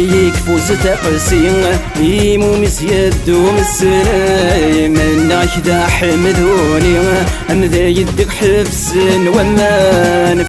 ليك فوز تقسي يمو مسيد ومسناي منك ذا حمدوني أم ذا يدك حبس ومان.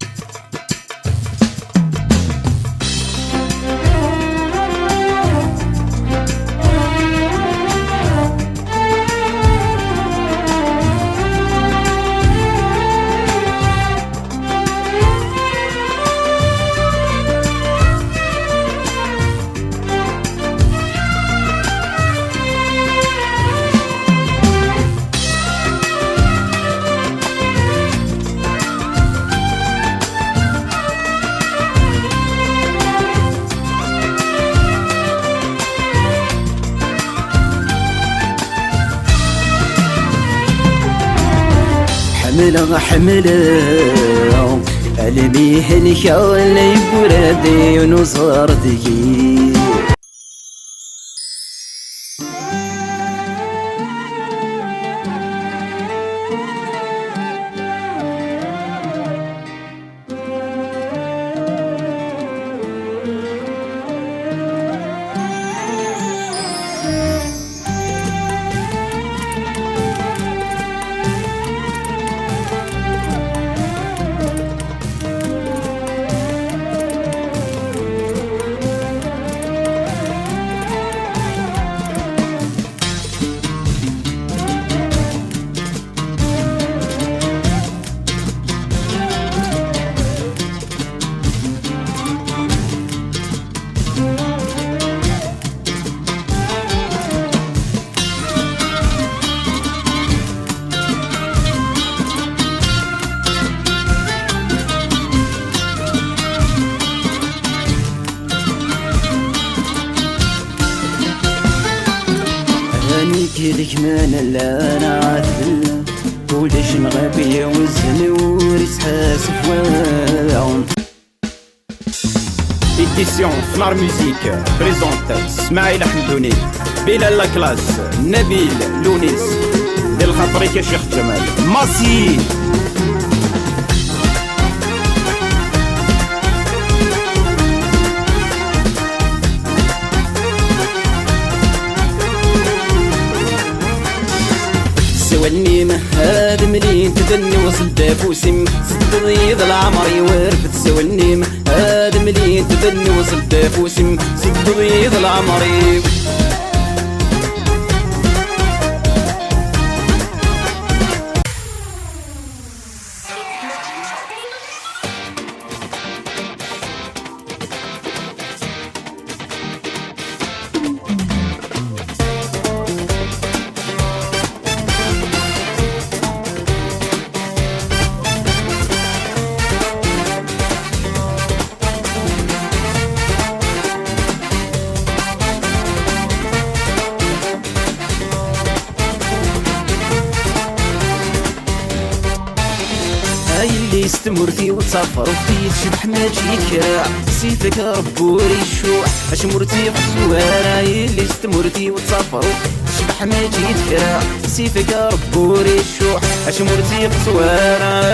حمله قلبي هنيك ولا يبردي ونصغر دقيق. لك من لا نعثل وليش نغبي والزنور يسحاسف واعون. Édition Fnar Musique présente Smaïl Ahmedouni, Bilal La Classe, Nabil Lounis, Del Khatrik Cheikh Jamal, Massi. سواني مهاد ملين تدني وصل دافوسم ست ضيض العمر يورفت. سواني مهاد ملين تدني وصل دافوسم ست ضيض العمر. اللي يستمر فيه وتصفر فيه تشبح ما تجيك سيفك ربوري الشوح اش مرتي في الزوارة. اللي يستمر فيه وتصفر تشبح ما تجيك سيفك ربوري الشوح اش مرتي في الزوارة.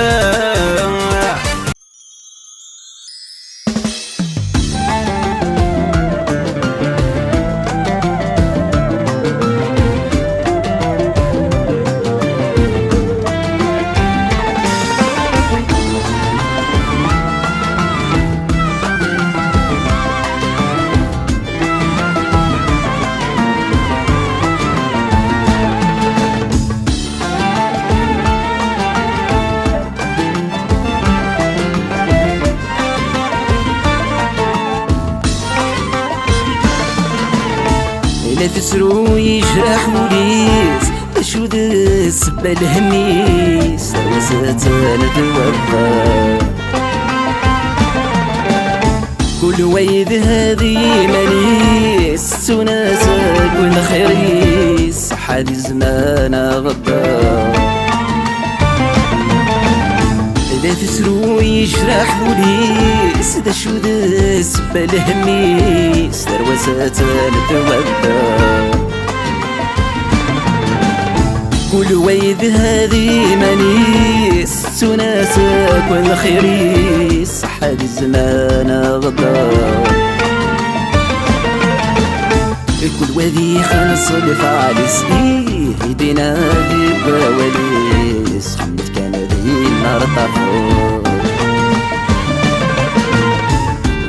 لا تسرو يجرح وليس شو ذا السبة الهميس وزات نتوفى. كل ويد هذه مانيس وناسك والخيريس حادي زمان غدار. لا تسرو يجرح وليس دا شو ذا السبة الهميس دروسات نتوفى. كل ويد هذه مانيس وناسك والخيريس حادي الزمان غدار. كل وذي خلص الفالس يدينا ذي بواليس خمت كان ذي النار طفو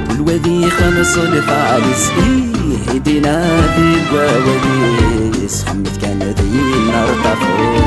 كل وذي خلص الفالس يدينا ذي بواليس خمت كان ذي النار طفو